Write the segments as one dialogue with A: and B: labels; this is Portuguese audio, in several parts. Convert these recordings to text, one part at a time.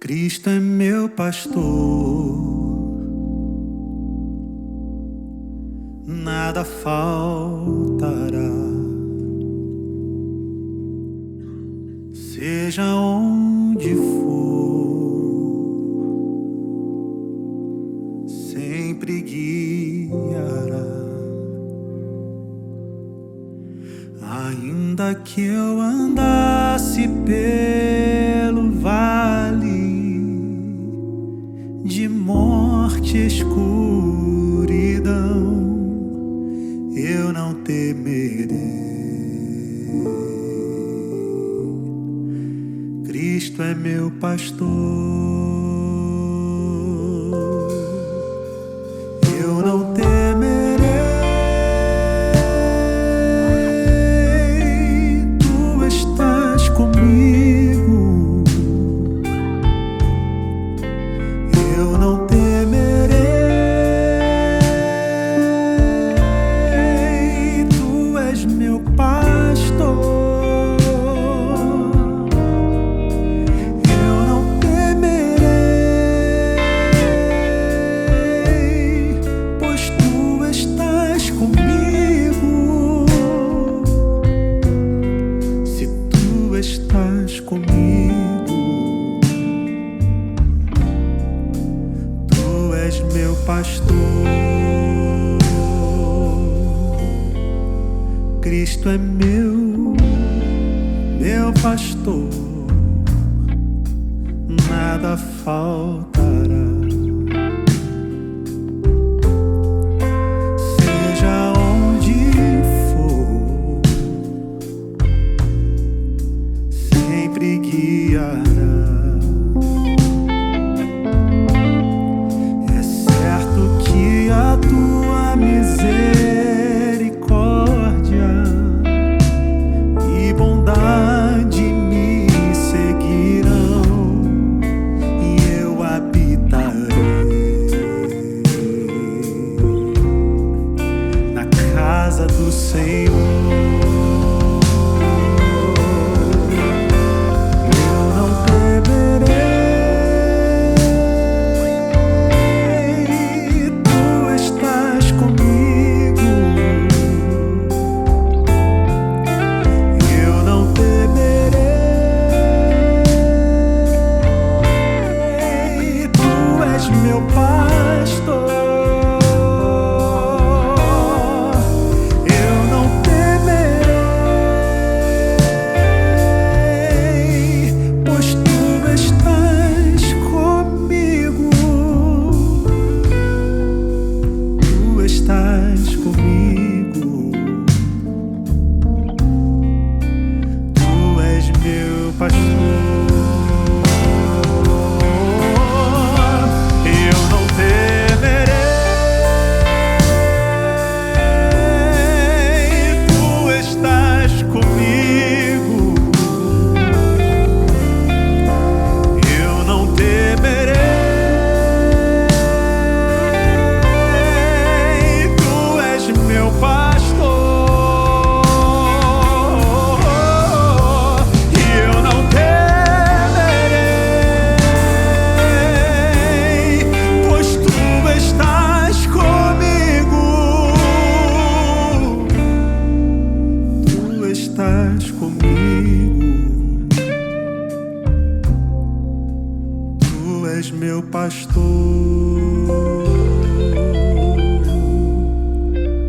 A: Cristo é meu pastor, nada faltará. Seja onde for, sempre guiará. Ainda que eu andasse pelo vale de morte e escuridão, eu não temerei. Cristo é meu pastor, eu não temerei. Tu estás comigo, eu não temerei. Tu és meu pastor. Estás comigo, tu és meu pastor. Cristo é meu pastor, nada faltará. Seja onde for, sempre guiará. É certo que a tua misericórdia e bondade me seguirão, e eu habitarei na casa do Senhor. Meu pastor, eu não temerei, pois tu estás comigo. Tu estás comigo, tu és meu pastor. Estás comigo, tu és meu pastor,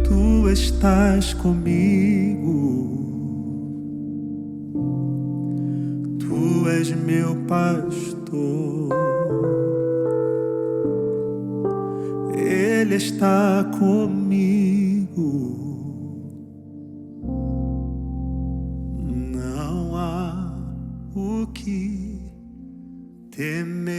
A: tu estás comigo, tu és meu pastor, Ele está comigo. O que temer?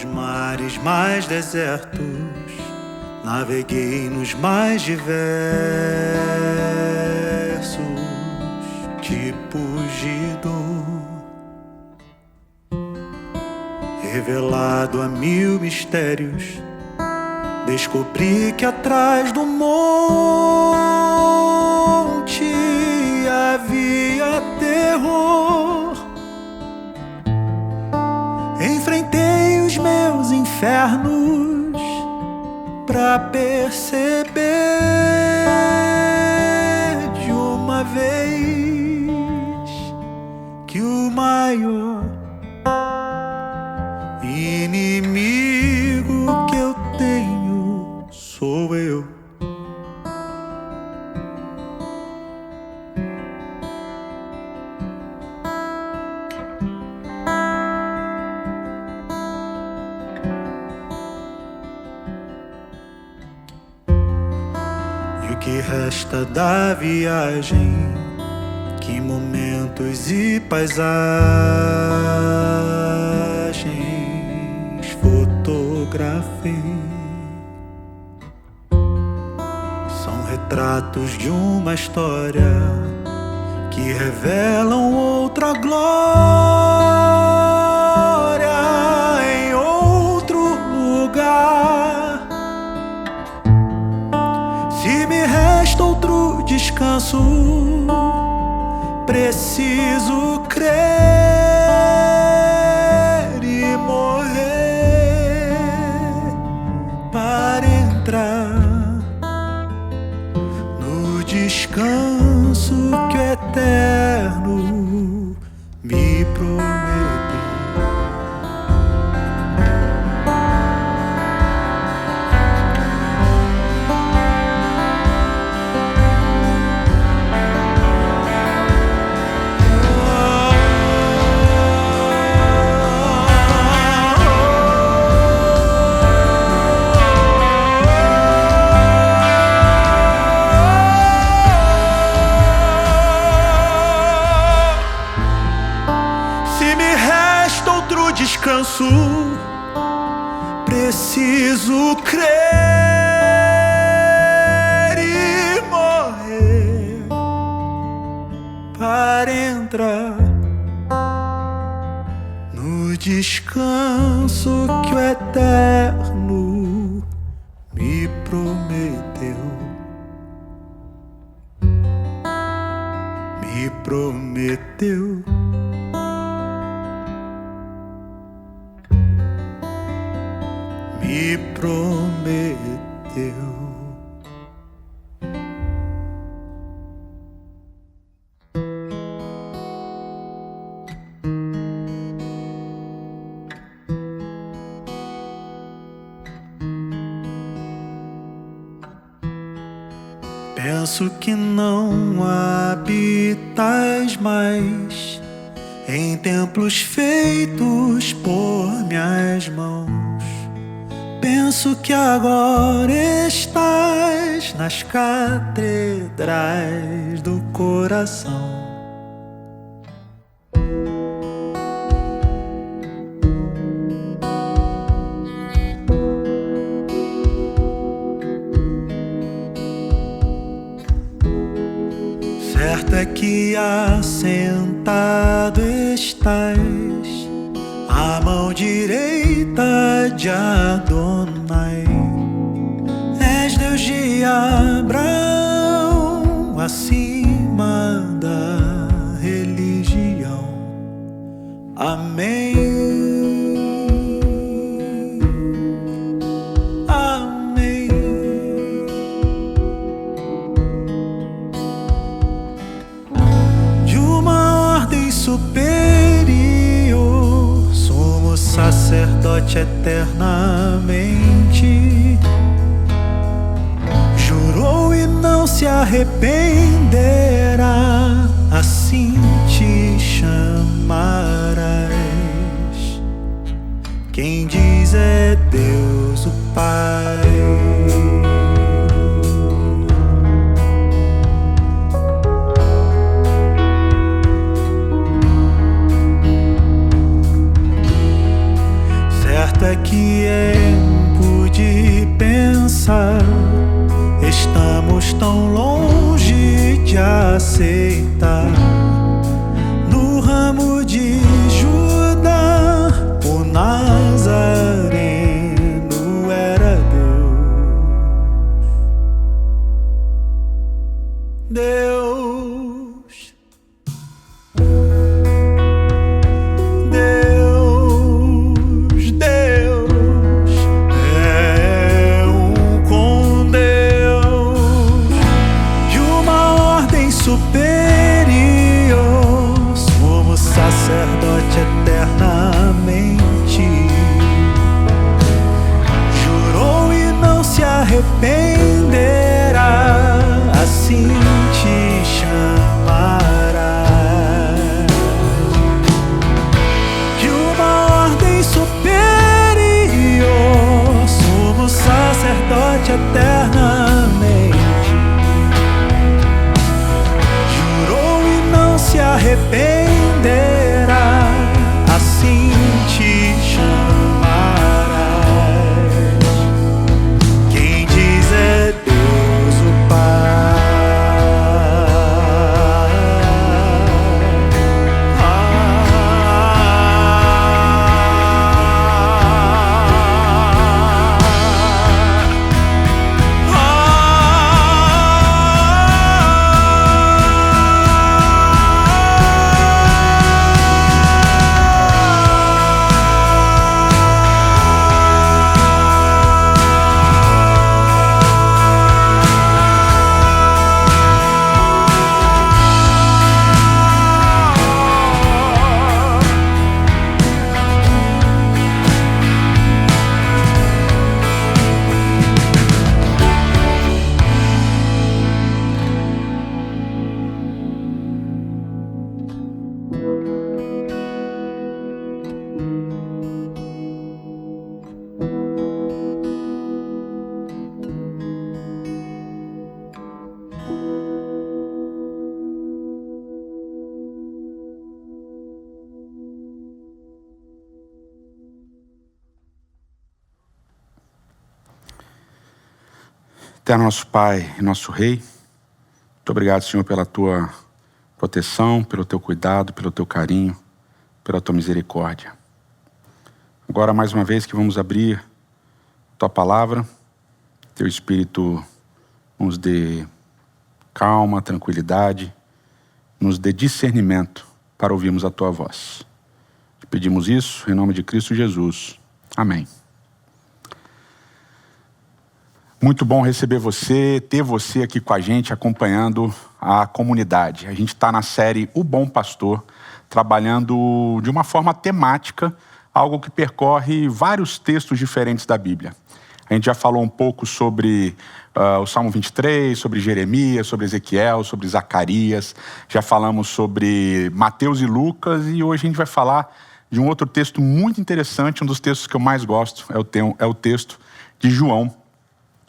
A: nos mares mais desertos, naveguei nos mais diversos tipos de dor, revelado a mil mistérios, descobri que atrás do monte havia terror. Enfrentei os meus infernos pra perceber de uma vez que o maior inimigo que eu tenho sou eu. E o que resta da viagem, que momentos e paisagens fotografei. São retratos de uma história que revelam outra glória em outro lugar. Se me resta outro descanso, preciso crer e morrer para entrar no descanso que o Eterno me prometeu. Descanso, preciso crer e morrer para entrar no descanso que o Eterno me prometeu. Me prometeu. Me prometeu. Penso que não habitas mais em templos feitos por minhas mãos. Penso que agora estás nas catedrais do coração. Certo é que assentado estás à mão direita de Adonai. És Deus de Abraão, acima da religião. Amém. Amém. De uma ordem superior, somos sacerdote eternamente. Jurou e não se arrependerá, assim te chamarás. Quem diz é Deus o Pai. Certo é que aceitar. No ramo de Judá, o Nazareno era Deus. Sacerdote eternamente jurou e não se arrependerá, assim te chamará. De uma ordem superior, sumo sacerdote eternamente jurou e não se arrependerá, assim te chamarás. Quem diz é Deus o Pai.
B: Eterno nosso Pai e nosso Rei, muito obrigado, Senhor, pela Tua proteção, pelo Teu cuidado, pelo Teu carinho, pela Tua misericórdia. Agora, mais uma vez que vamos abrir Tua Palavra, Teu Espírito nos dê calma, tranquilidade, nos dê discernimento para ouvirmos a Tua voz. Te pedimos isso em nome de Cristo Jesus. Amém. Muito bom receber você, ter você aqui com a gente, acompanhando a comunidade. A gente está na série O Bom Pastor, trabalhando de uma forma temática, algo que percorre vários textos diferentes da Bíblia. A gente já falou um pouco sobre o Salmo 23, sobre Jeremias, sobre Ezequiel, sobre Zacarias. Já falamos sobre Mateus e Lucas e hoje a gente vai falar de um outro texto muito interessante, um dos textos que eu mais gosto, é o texto de João,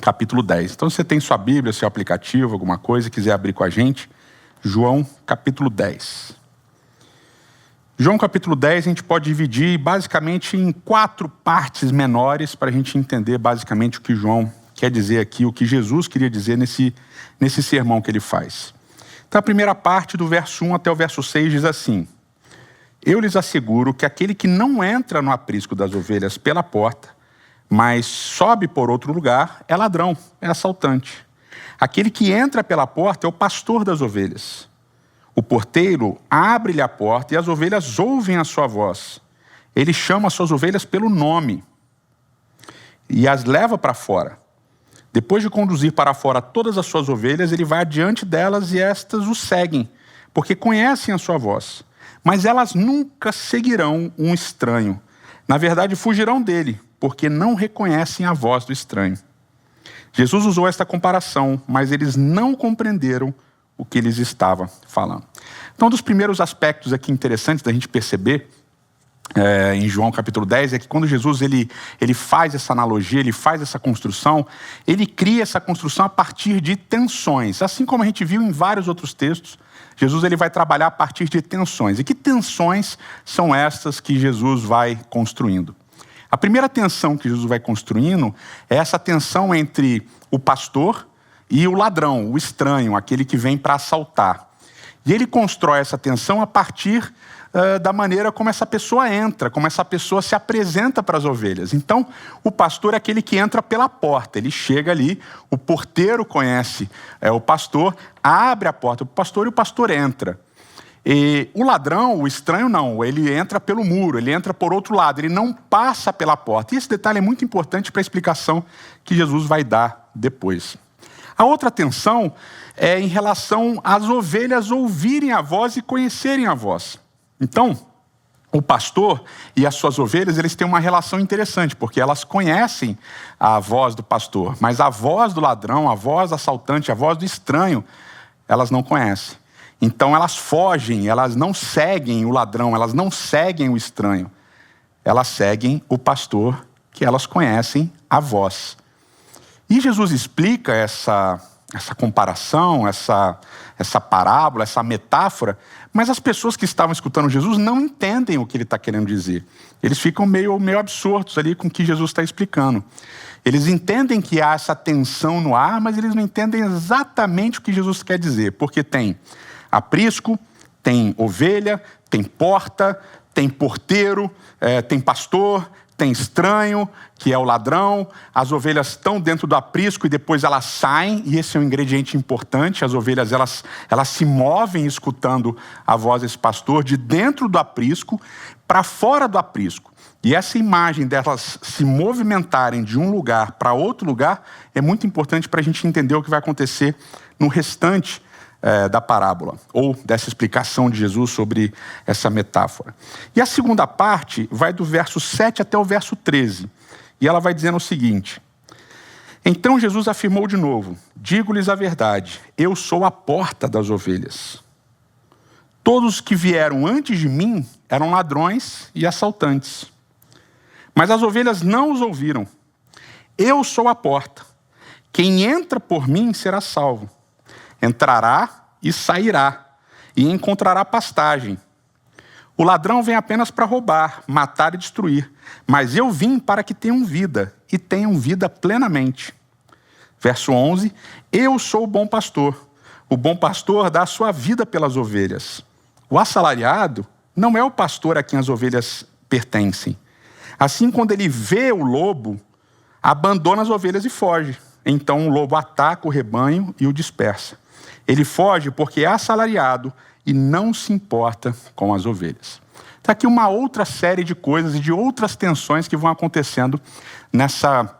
B: capítulo 10. Então, se você tem sua Bíblia, seu aplicativo, alguma coisa, quiser abrir com a gente, João, capítulo 10. João, capítulo 10, a gente pode dividir basicamente em 4 partes menores para a gente entender basicamente o que João quer dizer aqui, o que Jesus queria dizer nesse sermão que ele faz. Então, a primeira parte, do verso 1 até o verso 6, diz assim: Eu lhes asseguro que aquele que não entra no aprisco das ovelhas pela porta, mas sobe por outro lugar, é ladrão, é assaltante. Aquele que entra pela porta é o pastor das ovelhas. O porteiro abre-lhe a porta e as ovelhas ouvem a sua voz. Ele chama as suas ovelhas pelo nome e as leva para fora. Depois de conduzir para fora todas as suas ovelhas, ele vai adiante delas e estas o seguem, porque conhecem a sua voz. Mas elas nunca seguirão um estranho. Na verdade, fugirão dele, porque não reconhecem a voz do estranho. Jesus usou esta comparação, mas eles não compreenderam o que eles estavam falando. Então, um dos primeiros aspectos aqui interessantes da gente perceber em João capítulo 10 é que quando Jesus ele faz essa analogia, ele faz essa construção, ele cria essa construção a partir de tensões. Assim como a gente viu em vários outros textos, Jesus ele vai trabalhar a partir de tensões. E que tensões são estas que Jesus vai construindo? A primeira tensão que Jesus vai construindo é essa tensão entre o pastor e o ladrão, o estranho, aquele que vem para assaltar. E ele constrói essa tensão a partir da maneira como essa pessoa entra, como essa pessoa se apresenta para as ovelhas. Então, o pastor é aquele que entra pela porta. Ele chega ali, o porteiro conhece o pastor, abre a porta para o pastor e o pastor entra. E o ladrão, o estranho, não. Ele entra pelo muro, ele entra por outro lado, ele não passa pela porta. E esse detalhe é muito importante para a explicação que Jesus vai dar depois. A outra tensão é em relação às ovelhas ouvirem a voz e conhecerem a voz. Então, o pastor e as suas ovelhas, eles têm uma relação interessante, porque elas conhecem a voz do pastor, mas a voz do ladrão, a voz do assaltante, a voz do estranho, elas não conhecem. Então elas fogem, elas não seguem o ladrão, elas não seguem o estranho. Elas seguem o pastor, que elas conhecem a voz. E Jesus explica essa comparação, essa parábola, essa metáfora, mas as pessoas que estavam escutando Jesus não entendem o que ele está querendo dizer. Eles ficam meio absortos ali com o que Jesus está explicando. Eles entendem que há essa tensão no ar, mas eles não entendem exatamente o que Jesus quer dizer, porque tem aprisco, tem ovelha, tem porta, tem porteiro, tem pastor, tem estranho, que é o ladrão. As ovelhas estão dentro do aprisco e depois elas saem, e esse é um ingrediente importante. As ovelhas elas se movem escutando a voz desse pastor de dentro do aprisco para fora do aprisco. E essa imagem delas se movimentarem de um lugar para outro lugar é muito importante para a gente entender o que vai acontecer no restante da parábola, ou dessa explicação de Jesus sobre essa metáfora. E a segunda parte vai do verso 7 até o verso 13, e ela vai dizendo o seguinte: Então Jesus afirmou de novo: Digo-lhes a verdade, eu sou a porta das ovelhas. Todos que vieram antes de mim eram ladrões e assaltantes, mas as ovelhas não os ouviram. Eu sou a porta. Quem entra por mim será salvo. Entrará e sairá, e encontrará pastagem. O ladrão vem apenas para roubar, matar e destruir, mas eu vim para que tenham vida, e tenham vida plenamente. Verso 11, eu sou o bom pastor. O bom pastor dá a sua vida pelas ovelhas. O assalariado não é o pastor a quem as ovelhas pertencem. Assim, quando ele vê o lobo, abandona as ovelhas e foge. Então o lobo ataca o rebanho e o dispersa. Ele foge porque é assalariado e não se importa com as ovelhas. Está aqui uma outra série de coisas e de outras tensões que vão acontecendo nessa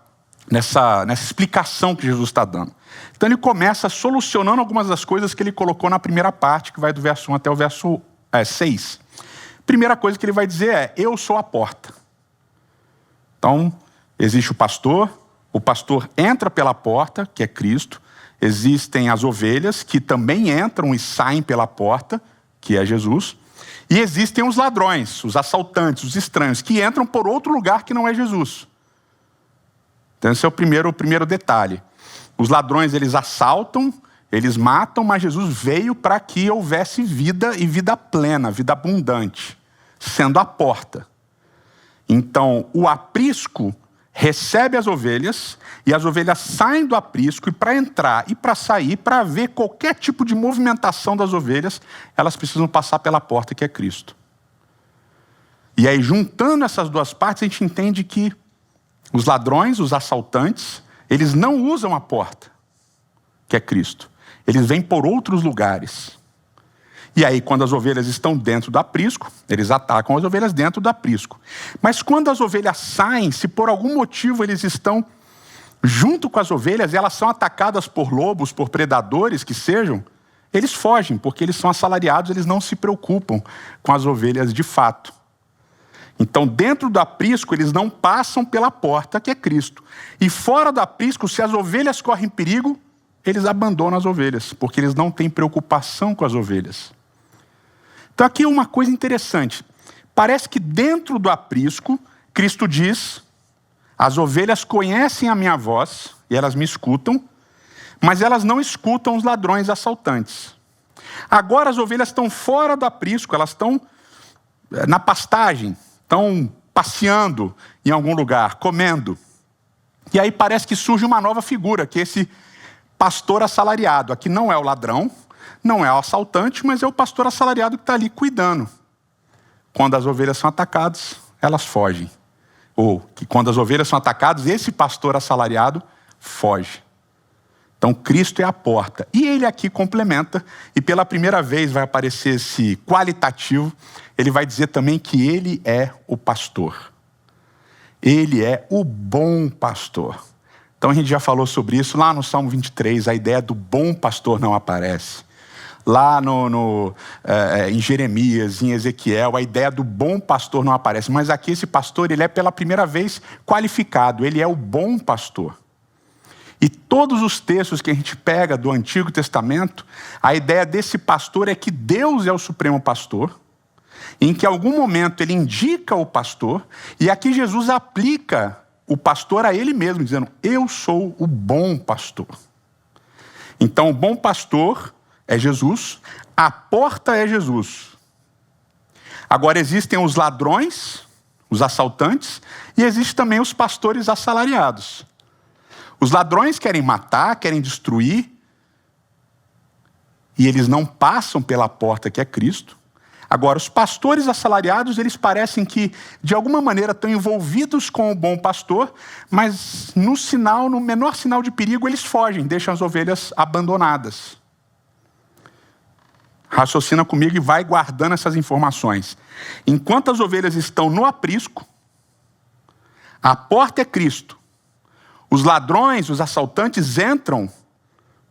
B: explicação que Jesus está dando. Então ele começa solucionando algumas das coisas que ele colocou na primeira parte, que vai do verso 1 até o verso 6. Primeira coisa que ele vai dizer é: eu sou a porta. Então, existe o pastor entra pela porta, que é Cristo. Existem as ovelhas, que também entram e saem pela porta, que é Jesus. E existem os ladrões, os assaltantes, os estranhos, que entram por outro lugar que não é Jesus. Então esse é o primeiro detalhe. Os ladrões, eles assaltam, eles matam, mas Jesus veio para que houvesse vida e vida plena, vida abundante, sendo a porta. Então, o aprisco recebe as ovelhas, e as ovelhas saem do aprisco, e para entrar e para sair, para haver qualquer tipo de movimentação das ovelhas, elas precisam passar pela porta que é Cristo. E aí, juntando essas duas partes, a gente entende que os ladrões, os assaltantes, eles não usam a porta, que é Cristo. Eles vêm por outros lugares. E aí, quando as ovelhas estão dentro do aprisco, eles atacam as ovelhas dentro do aprisco. Mas quando as ovelhas saem, se por algum motivo eles estão junto com as ovelhas e elas são atacadas por lobos, por predadores que sejam, eles fogem, porque eles são assalariados, eles não se preocupam com as ovelhas de fato. Então, dentro do aprisco, eles não passam pela porta, que é Cristo. E fora do aprisco, se as ovelhas correm perigo, eles abandonam as ovelhas, porque eles não têm preocupação com as ovelhas. Então aqui é uma coisa interessante. Parece que dentro do aprisco, Cristo diz: as ovelhas conhecem a minha voz, e elas me escutam, mas elas não escutam os ladrões assaltantes. Agora as ovelhas estão fora do aprisco, elas estão na pastagem, estão passeando em algum lugar, comendo. E aí parece que surge uma nova figura, que é esse pastor assalariado. Aqui não é o ladrão, não é o assaltante, mas é o pastor assalariado que está ali cuidando. Quando as ovelhas são atacadas, elas fogem. Ou que quando as ovelhas são atacadas, esse pastor assalariado foge. Então Cristo é a porta. E ele aqui complementa, e pela primeira vez vai aparecer esse qualitativo, ele vai dizer também que ele é o pastor. Ele é o bom pastor. Então a gente já falou sobre isso lá no Salmo 23, a ideia do bom pastor não aparece. Lá em Jeremias, em Ezequiel, a ideia do bom pastor não aparece. Mas aqui esse pastor, ele é pela primeira vez qualificado, ele é o bom pastor. E todos os textos que a gente pega do Antigo Testamento, a ideia desse pastor é que Deus é o supremo pastor, em que em algum momento ele indica o pastor, e aqui Jesus aplica o pastor a ele mesmo, dizendo, eu sou o bom pastor. Então o bom pastor é Jesus, a porta é Jesus. Agora existem os ladrões, os assaltantes, e existem também os pastores assalariados. Os ladrões querem matar, querem destruir, e eles não passam pela porta que é Cristo. Agora, os pastores assalariados, eles parecem que, de alguma maneira, estão envolvidos com o bom pastor, mas no menor sinal de perigo, eles fogem, deixam as ovelhas abandonadas. Raciocina comigo e vai guardando essas informações. Enquanto as ovelhas estão no aprisco, a porta é Cristo. Os ladrões, os assaltantes entram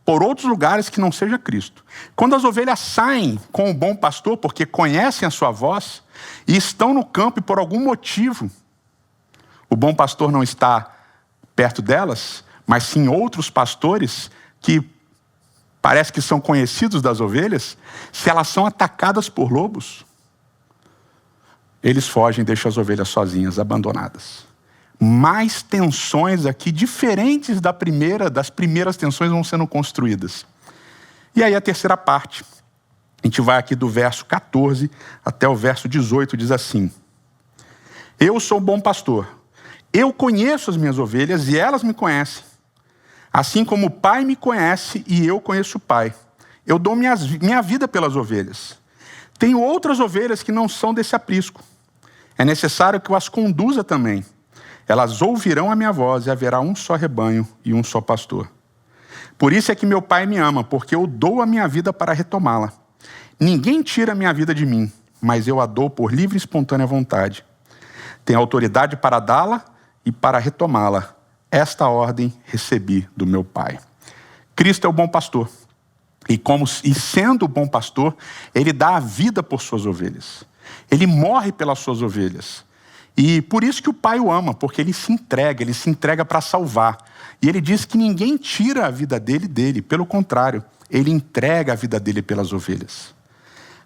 B: por outros lugares que não seja Cristo. Quando as ovelhas saem com o bom pastor, porque conhecem a sua voz, e estão no campo e por algum motivo, o bom pastor não está perto delas, mas sim outros pastores que parece que são conhecidos das ovelhas, se elas são atacadas por lobos, eles fogem e deixam as ovelhas sozinhas, abandonadas. Mais tensões aqui, diferentes das primeiras tensões vão sendo construídas. E aí a terceira parte, a gente vai aqui do verso 14 até o verso 18, diz assim, eu sou o bom pastor, eu conheço as minhas ovelhas e elas me conhecem, assim como o Pai me conhece e eu conheço o Pai. Eu dou minha vida pelas ovelhas. Tenho outras ovelhas que não são desse aprisco. É necessário que eu as conduza também. Elas ouvirão a minha voz e haverá um só rebanho e um só pastor. Por isso é que meu Pai me ama, porque eu dou a minha vida para retomá-la. Ninguém tira a minha vida de mim, mas eu a dou por livre e espontânea vontade. Tenho autoridade para dá-la e para retomá-la. Esta ordem recebi do meu Pai. Cristo é o bom pastor. E sendo o bom pastor, ele dá a vida por suas ovelhas. Ele morre pelas suas ovelhas. E por isso que o Pai o ama, porque ele se entrega para salvar. E ele diz que ninguém tira a vida dele, pelo contrário, ele entrega a vida dele pelas ovelhas.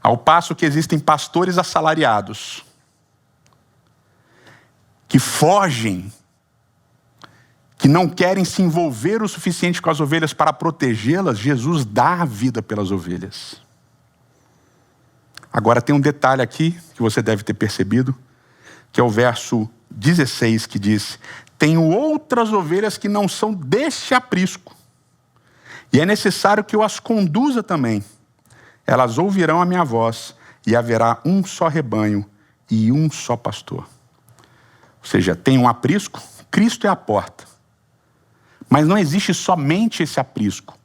B: Ao passo que existem pastores assalariados, que fogem, que não querem se envolver o suficiente com as ovelhas para protegê-las, Jesus dá a vida pelas ovelhas. Agora tem um detalhe aqui, que você deve ter percebido, que é o verso 16, que diz, tenho outras ovelhas que não são deste aprisco, e é necessário que eu as conduza também. Elas ouvirão a minha voz, e haverá um só rebanho e um só pastor. Ou seja, tem um aprisco, Cristo é a porta. Mas não existe somente esse aprisco.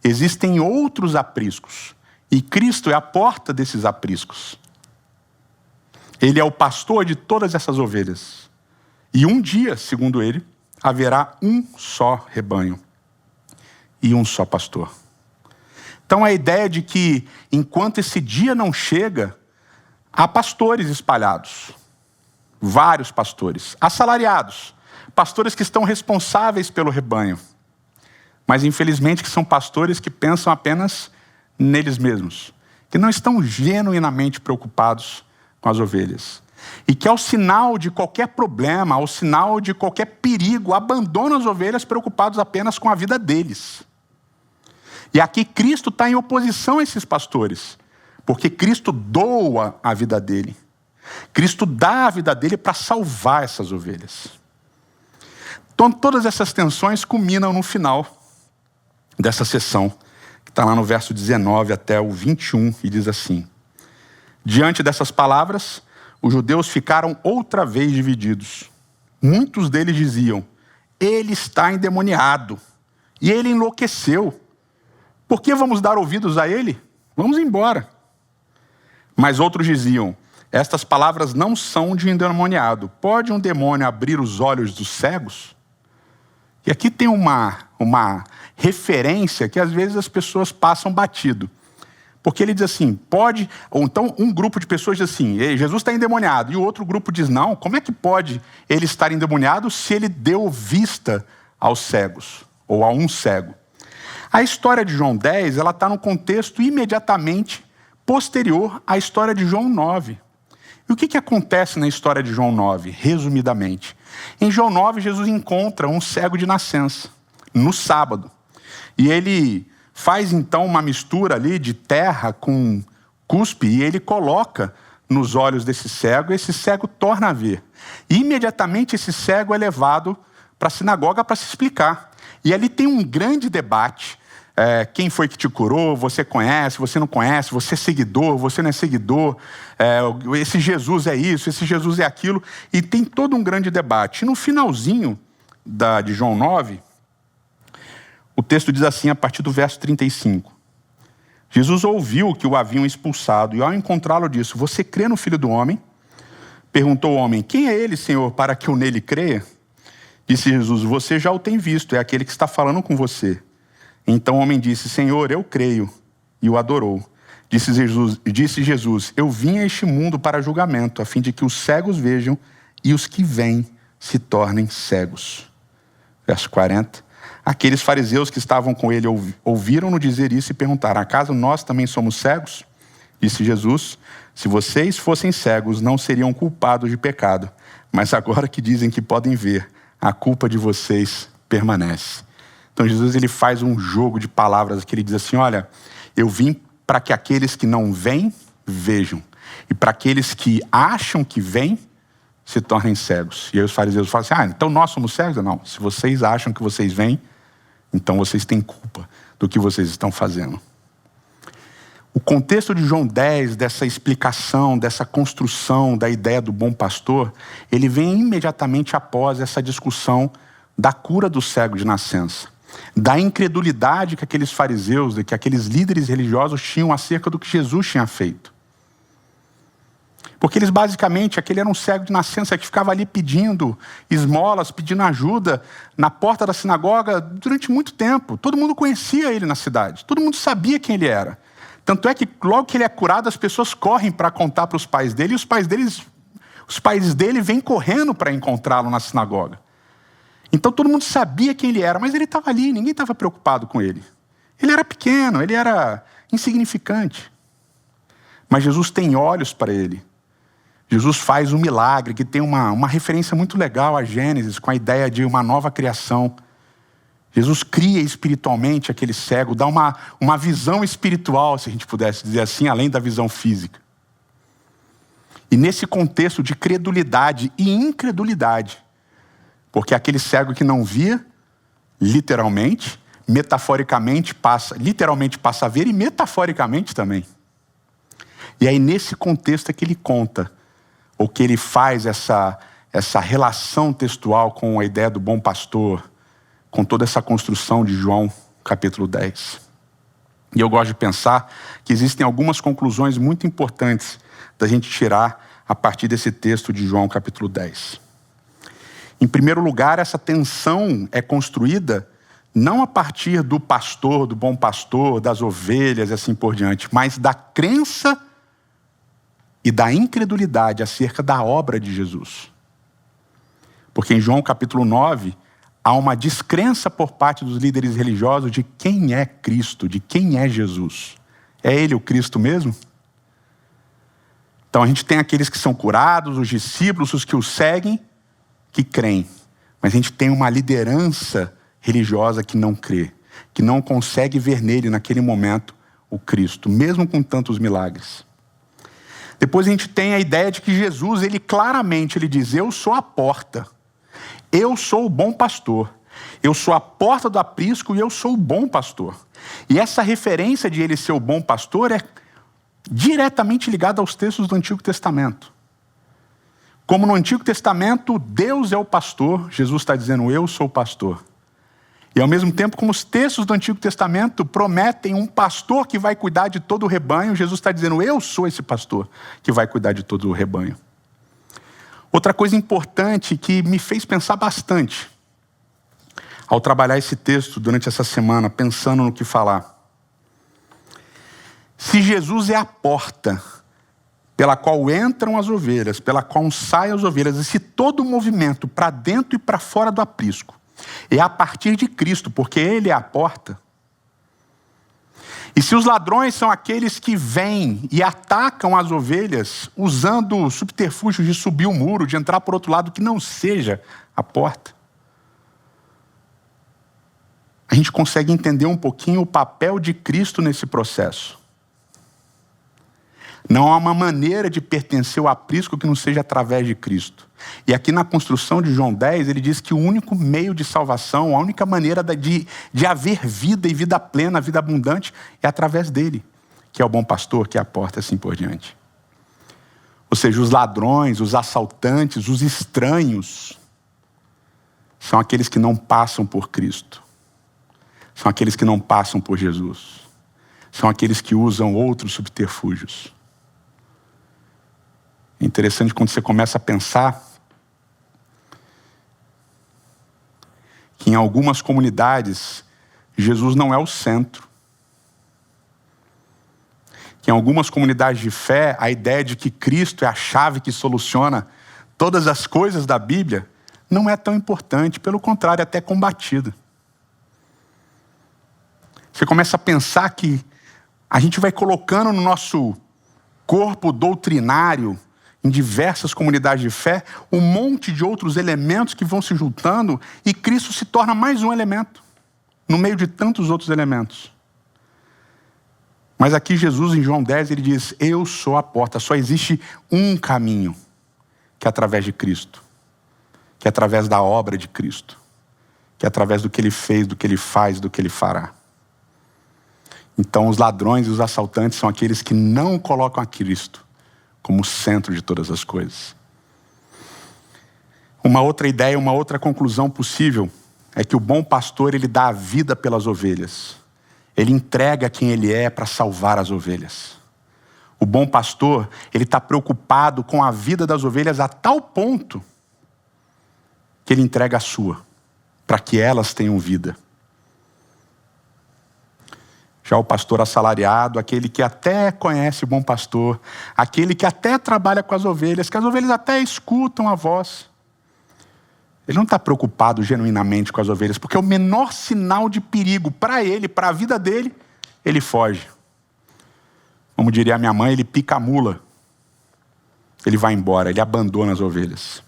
B: Existem outros apriscos, e Cristo é a porta desses apriscos. Ele é o pastor de todas essas ovelhas. E um dia, segundo ele, haverá um só rebanho e um só pastor. Então a ideia de que, enquanto esse dia não chega, há pastores espalhados. Vários pastores, assalariados. Pastores que estão responsáveis pelo rebanho. Mas infelizmente que são pastores que pensam apenas neles mesmos. Que não estão genuinamente preocupados com as ovelhas. E que ao sinal de qualquer problema, ao sinal de qualquer perigo, abandonam as ovelhas preocupados apenas com a vida deles. E aqui Cristo está em oposição a esses pastores. Porque Cristo doa a vida dele. Cristo dá a vida dele para salvar essas ovelhas. Então todas essas tensões culminam no final dessa sessão, que está lá no verso 19 até o 21, e diz assim: diante dessas palavras, os judeus ficaram outra vez divididos. Muitos deles diziam: ele está endemoniado, e ele enlouqueceu. Por que vamos dar ouvidos a ele? Vamos embora. Mas outros diziam: estas palavras não são de endemoniado. Pode um demônio abrir os olhos dos cegos? E aqui tem uma referência que às vezes as pessoas passam batido. Porque ele diz assim, pode... Ou então um grupo de pessoas diz assim, Jesus está endemoniado. E o outro grupo diz, não, como é que pode ele estar endemoniado se ele deu vista aos cegos? Ou a um cego? A história de João 10, ela está no contexto imediatamente posterior à história de João 9. E o que acontece na história de João 9, resumidamente? Em João 9, Jesus encontra um cego de nascença, no sábado. E ele faz então uma mistura ali de terra com cuspe e ele coloca nos olhos desse cego e esse cego torna a ver. E imediatamente esse cego é levado para a sinagoga para se explicar. E ali tem um grande debate. Quem foi que te curou? Você conhece? Você não conhece? Você é seguidor? Você não é seguidor? Esse Jesus é isso? Esse Jesus é aquilo? E tem todo um grande debate. E no finalzinho de João 9, o texto diz assim, a partir do verso 35. Jesus ouviu que o haviam expulsado e ao encontrá-lo disse, você crê no Filho do Homem? Perguntou o homem, quem é ele, Senhor, para que eu nele creia? Disse Jesus, você já o tem visto, é aquele que está falando com você. Então o homem disse, Senhor, eu creio, e o adorou. Disse Jesus, eu vim a este mundo para julgamento, a fim de que os cegos vejam e os que veem se tornem cegos. Verso 40. Aqueles fariseus que estavam com ele ouviram-no dizer isso e perguntaram, acaso nós também somos cegos? Disse Jesus, se vocês fossem cegos, não seriam culpados de pecado, mas agora que dizem que podem ver, a culpa de vocês permanece. Então Jesus ele faz um jogo de palavras que ele diz assim, olha, eu vim para que aqueles que não veem, vejam. E para aqueles que acham que veem, se tornem cegos. E aí os fariseus falam assim, então nós somos cegos? Não, se vocês acham que vocês veem, então vocês têm culpa do que vocês estão fazendo. O contexto de João 10, dessa explicação, dessa construção da ideia do bom pastor, ele vem imediatamente após essa discussão da cura do cego de nascença. Da incredulidade que aqueles fariseus, que aqueles líderes religiosos tinham acerca do que Jesus tinha feito. Porque eles basicamente, aquele era um cego de nascença que ficava ali pedindo esmolas, pedindo ajuda na porta da sinagoga durante muito tempo. Todo mundo conhecia ele na cidade, todo mundo sabia quem ele era. Tanto é que logo que ele é curado, as pessoas correm para contar para os pais dele, e os pais dele vêm correndo para encontrá-lo na sinagoga. Então todo mundo sabia quem ele era, mas ele estava ali, ninguém estava preocupado com ele. Ele era pequeno, ele era insignificante. Mas Jesus tem olhos para ele. Jesus faz um milagre que tem uma referência muito legal a Gênesis, com a ideia de uma nova criação. Jesus cria espiritualmente aquele cego, dá uma visão espiritual, se a gente pudesse dizer assim, além da visão física. E nesse contexto de credulidade e incredulidade, porque aquele cego que não via, literalmente, metaforicamente literalmente passa a ver e metaforicamente também. E aí nesse contexto é que ele conta, ou que ele faz essa relação textual com a ideia do bom pastor, com toda essa construção de João capítulo 10. E eu gosto de pensar que existem algumas conclusões muito importantes da gente tirar a partir desse texto de João capítulo 10. Em primeiro lugar, essa tensão é construída não a partir do pastor, do bom pastor, das ovelhas e assim por diante, mas da crença e da incredulidade acerca da obra de Jesus. Porque em João capítulo 9, há uma descrença por parte dos líderes religiosos de quem é Cristo, de quem é Jesus. É ele o Cristo mesmo? Então a gente tem aqueles que são curados, os discípulos, os que o seguem, que creem. Mas a gente tem uma liderança religiosa que não crê, que não consegue ver nele, naquele momento, o Cristo, mesmo com tantos milagres. Depois a gente tem a ideia de que Jesus, ele claramente diz, eu sou a porta, eu sou o bom pastor, eu sou a porta do aprisco e eu sou o bom pastor. E essa referência de ele ser o bom pastor é diretamente ligada aos textos do Antigo Testamento. Como no Antigo Testamento, Deus é o pastor, Jesus está dizendo, eu sou o pastor. E ao mesmo tempo, como os textos do Antigo Testamento prometem um pastor que vai cuidar de todo o rebanho, Jesus está dizendo, eu sou esse pastor que vai cuidar de todo o rebanho. Outra coisa importante que me fez pensar bastante, ao trabalhar esse texto durante essa semana, pensando no que falar. Se Jesus é a porta pela qual entram as ovelhas, pela qual saem as ovelhas, e se todo o movimento para dentro e para fora do aprisco é a partir de Cristo, porque Ele é a porta, e se os ladrões são aqueles que vêm e atacam as ovelhas, usando subterfúgios de subir o muro, de entrar por outro lado que não seja a porta, a gente consegue entender um pouquinho o papel de Cristo nesse processo. Não há uma maneira de pertencer ao aprisco que não seja através de Cristo. E aqui na construção de João 10, ele diz que o único meio de salvação, a única maneira de haver vida e vida plena, vida abundante, é através dele, que é o bom pastor, que é a porta, assim por diante. Ou seja, os ladrões, os assaltantes, os estranhos, são aqueles que não passam por Cristo. São aqueles que não passam por Jesus. São aqueles que usam outros subterfúgios. É interessante quando você começa a pensar que em algumas comunidades Jesus não é o centro. Que em algumas comunidades de fé a ideia de que Cristo é a chave que soluciona todas as coisas da Bíblia não é tão importante, pelo contrário, é até combatida. Você começa a pensar que a gente vai colocando no nosso corpo doutrinário, em diversas comunidades de fé, um monte de outros elementos que vão se juntando e Cristo se torna mais um elemento, no meio de tantos outros elementos. Mas aqui Jesus, em João 10, ele diz, eu sou a porta, só existe um caminho, que é através de Cristo, que é através da obra de Cristo, que é através do que ele fez, do que ele faz, do que ele fará. Então os ladrões e os assaltantes são aqueles que não colocam a Cristo como centro de todas as coisas. Uma outra ideia, uma outra conclusão possível é que o bom pastor, ele dá a vida pelas ovelhas. Ele entrega quem ele é para salvar as ovelhas. O bom pastor, ele está preocupado com a vida das ovelhas a tal ponto que ele entrega a sua, para que elas tenham vida. Já o pastor assalariado, aquele que até conhece o bom pastor, aquele que até trabalha com as ovelhas, que as ovelhas até escutam a voz. Ele não está preocupado genuinamente com as ovelhas, porque o menor sinal de perigo para ele, para a vida dele, ele foge. Como diria a minha mãe, ele pica a mula. Ele vai embora, ele abandona as ovelhas.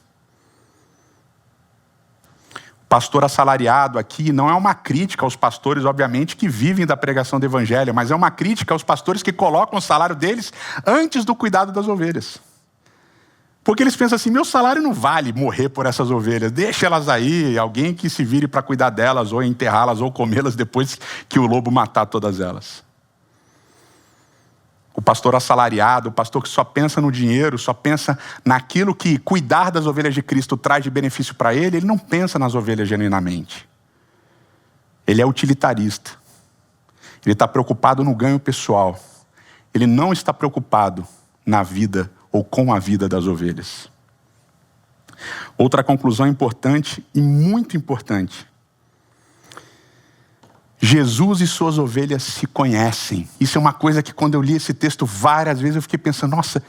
B: Pastor assalariado aqui não é uma crítica aos pastores, obviamente, que vivem da pregação do evangelho, mas é uma crítica aos pastores que colocam o salário deles antes do cuidado das ovelhas. Porque eles pensam assim, meu salário não vale morrer por essas ovelhas, deixa elas aí, alguém que se vire para cuidar delas, ou enterrá-las, ou comê-las depois que o lobo matar todas elas. O pastor assalariado, o pastor que só pensa no dinheiro, só pensa naquilo que cuidar das ovelhas de Cristo traz de benefício para ele, ele não pensa nas ovelhas genuinamente. Ele é utilitarista. Ele está preocupado no ganho pessoal. Ele não está preocupado na vida ou com a vida das ovelhas. Outra conclusão importante e muito importante. Jesus e suas ovelhas se conhecem. Isso é uma coisa que quando eu li esse texto várias vezes eu fiquei pensando, nossa,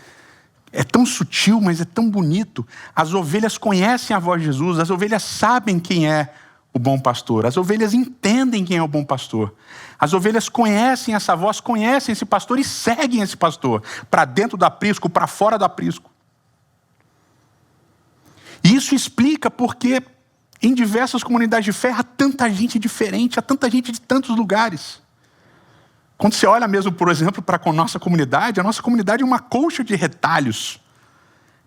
B: é tão sutil, mas é tão bonito. As ovelhas conhecem a voz de Jesus, as ovelhas sabem quem é o bom pastor, as ovelhas entendem quem é o bom pastor. As ovelhas conhecem essa voz, conhecem esse pastor e seguem esse pastor, para dentro do aprisco, para fora do aprisco. E isso explica porque em diversas comunidades de fé há tanta gente diferente, há tanta gente de tantos lugares. Quando você olha mesmo, por exemplo, para a nossa comunidade é uma colcha de retalhos,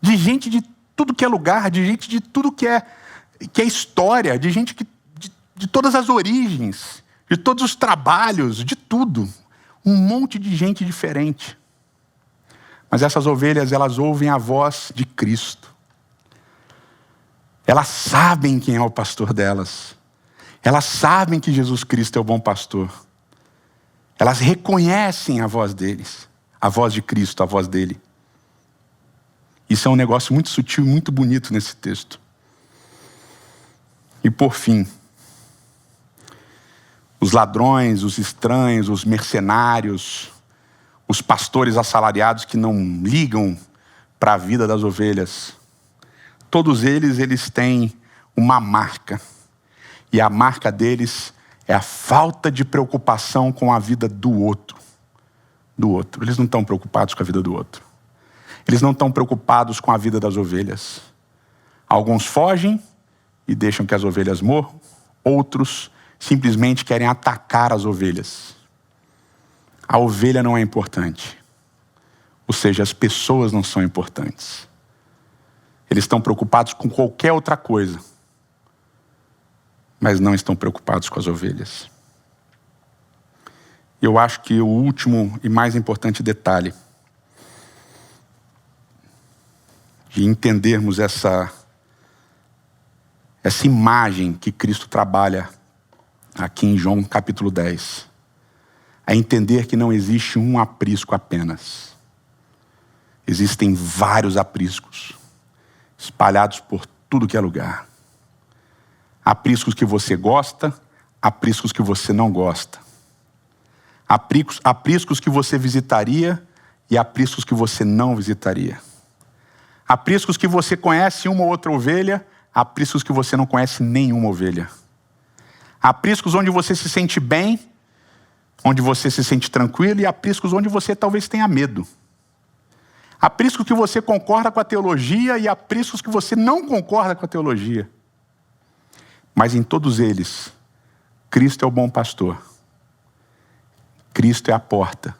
B: de gente de tudo que é lugar, de gente de tudo que é história, de gente de todas as origens, de todos os trabalhos, de tudo. Um monte de gente diferente. Mas essas ovelhas, elas ouvem a voz de Cristo. Elas sabem quem é o pastor delas. Elas sabem que Jesus Cristo é o bom pastor. Elas reconhecem a voz deles, a voz de Cristo, a voz dele. Isso é um negócio muito sutil e muito bonito nesse texto. E por fim, os ladrões, os estranhos, os mercenários, os pastores assalariados que não ligam para a vida das ovelhas, todos eles têm uma marca. E a marca deles é a falta de preocupação com a vida do outro. Eles não estão preocupados com a vida do outro. Eles não estão preocupados com a vida das ovelhas. Alguns fogem e deixam que as ovelhas morram. Outros simplesmente querem atacar as ovelhas. A ovelha não é importante. Ou seja, as pessoas não são importantes. Eles estão preocupados com qualquer outra coisa, mas não estão preocupados com as ovelhas. Eu acho que o último e mais importante detalhe de entendermos essa imagem que Cristo trabalha aqui em João capítulo 10, é entender que não existe um aprisco apenas. Existem vários apriscos, espalhados por tudo que é lugar. Apriscos que você gosta, apriscos que você não gosta. Apriscos que você visitaria e apriscos que você não visitaria. Apriscos que você conhece uma ou outra ovelha, apriscos que você não conhece nenhuma ovelha. Apriscos onde você se sente bem, onde você se sente tranquilo, e apriscos onde você talvez tenha medo. Apriscos que você concorda com a teologia e apriscos que você não concorda com a teologia. Mas em todos eles, Cristo é o bom pastor. Cristo é a porta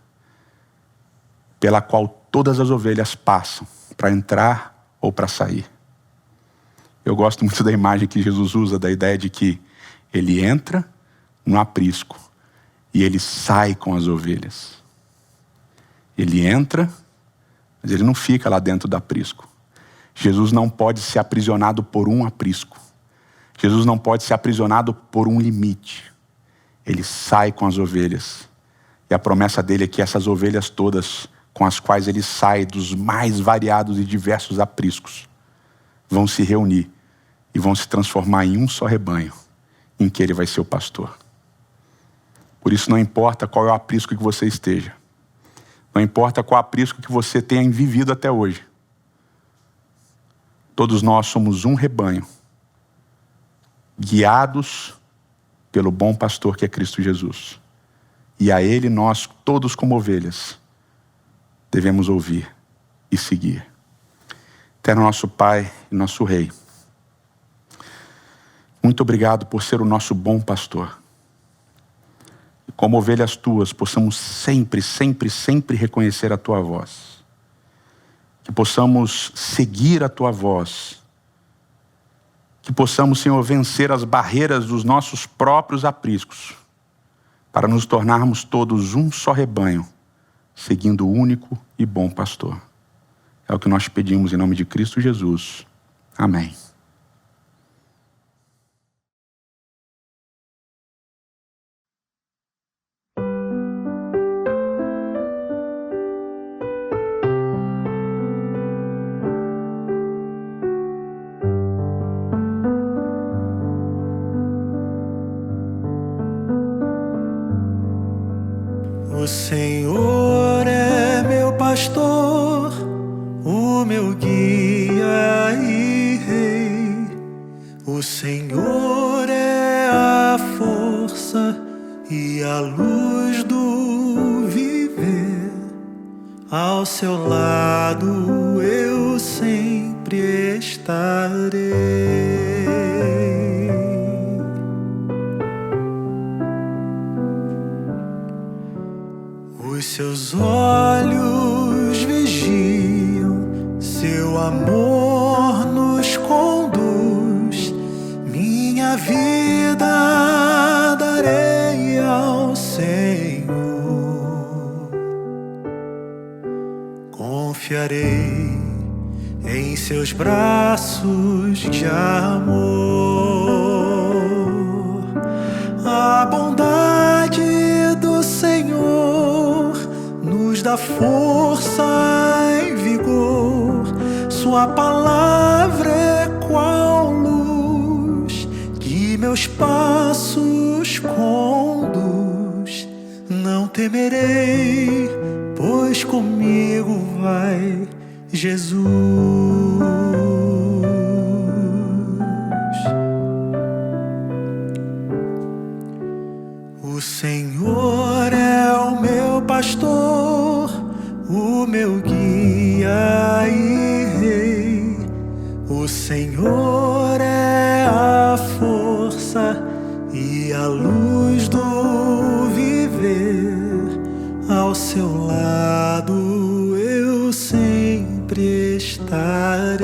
B: pela qual todas as ovelhas passam para entrar ou para sair. Eu gosto muito da imagem que Jesus usa, da ideia de que ele entra no aprisco e ele sai com as ovelhas. Ele entra, mas ele não fica lá dentro do aprisco. Jesus não pode ser aprisionado por um aprisco. Jesus não pode ser aprisionado por um limite. Ele sai com as ovelhas. E a promessa dele é que essas ovelhas todas, com as quais ele sai dos mais variados e diversos apriscos, vão se reunir e vão se transformar em um só rebanho, em que ele vai ser o pastor. Por isso não importa qual é o aprisco que você esteja. Não importa qual aprisco que você tenha vivido até hoje. Todos nós somos um rebanho, guiados pelo bom pastor que é Cristo Jesus. E a ele nós, todos como ovelhas, devemos ouvir e seguir. Eterno nosso Pai e nosso Rei, muito obrigado por ser o nosso bom pastor. E como ovelhas tuas, possamos sempre, sempre, sempre reconhecer a tua voz. Que possamos seguir a tua voz. Que possamos, Senhor, vencer as barreiras dos nossos próprios apriscos, para nos tornarmos todos um só rebanho, seguindo o único e bom pastor. É o que nós pedimos em nome de Cristo Jesus. Amém.
A: O Senhor é meu pastor, o meu guia e rei. O Senhor é a força e a luz do viver. Ao seu lado eu sempre estarei. Os seus olhos vigiam, seu amor nos conduz. Minha vida darei confiarei em seus braços de amor. A bondade do Senhor nos dá força e vigor. Sua palavra é qual luz que meus passos conduz. Não temerei, pois comigo vai Jesus. O Senhor é o meu pastor, o meu guia e rei. O Senhor é a força e a luz do viver. Ao seu lado eu sempre estarei.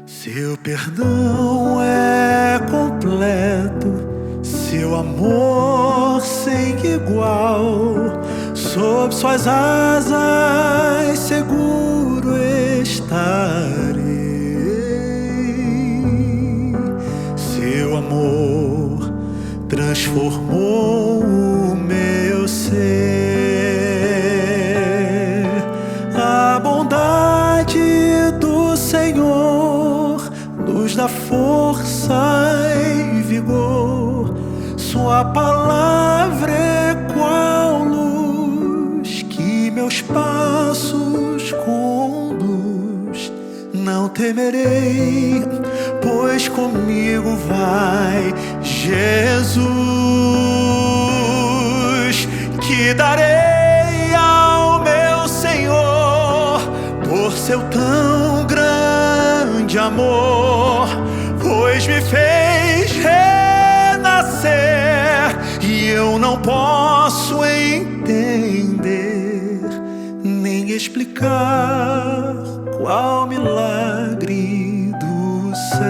A: Seu perdão é completo, seu amor sem igual. Sob suas asas seguro estarei. Seu amor transformou o meu ser. A bondade do Senhor nos dá força e vigor. Sua palavra é qual luz que meus passos conduz. Não temerei, pois comigo vai Jesus. Que darei ao meu Senhor por seu tão grande amor, pois me fez renascer e eu não posso entender nem explicar qual milagre do céu.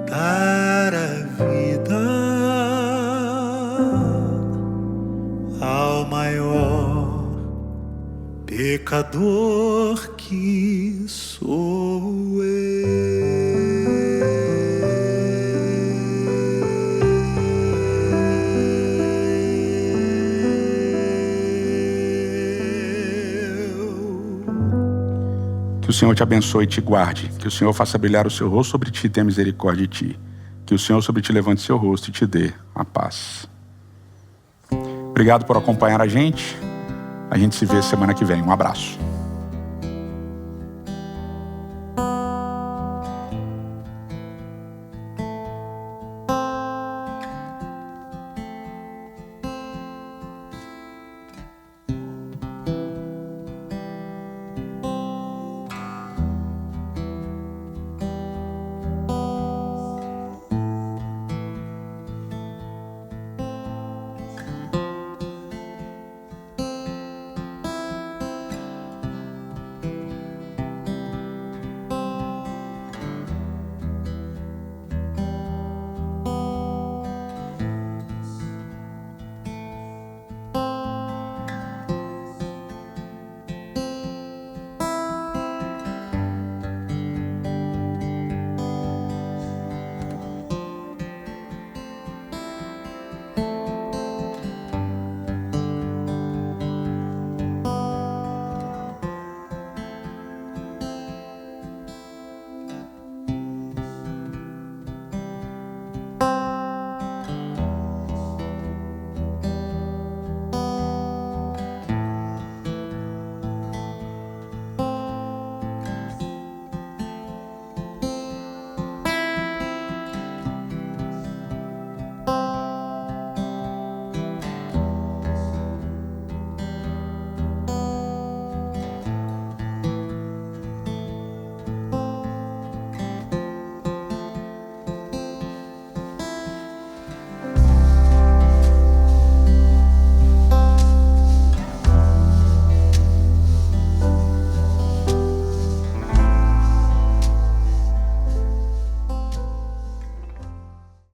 A: Dar a vida ao maior pecador que sou eu.
B: Que o Senhor te abençoe e te guarde. Que o Senhor faça brilhar o seu rosto sobre ti e tenha misericórdia de ti. Que o Senhor sobre ti levante seu rosto e te dê a paz. Obrigado por acompanhar a gente. A gente se vê semana que vem. Um abraço.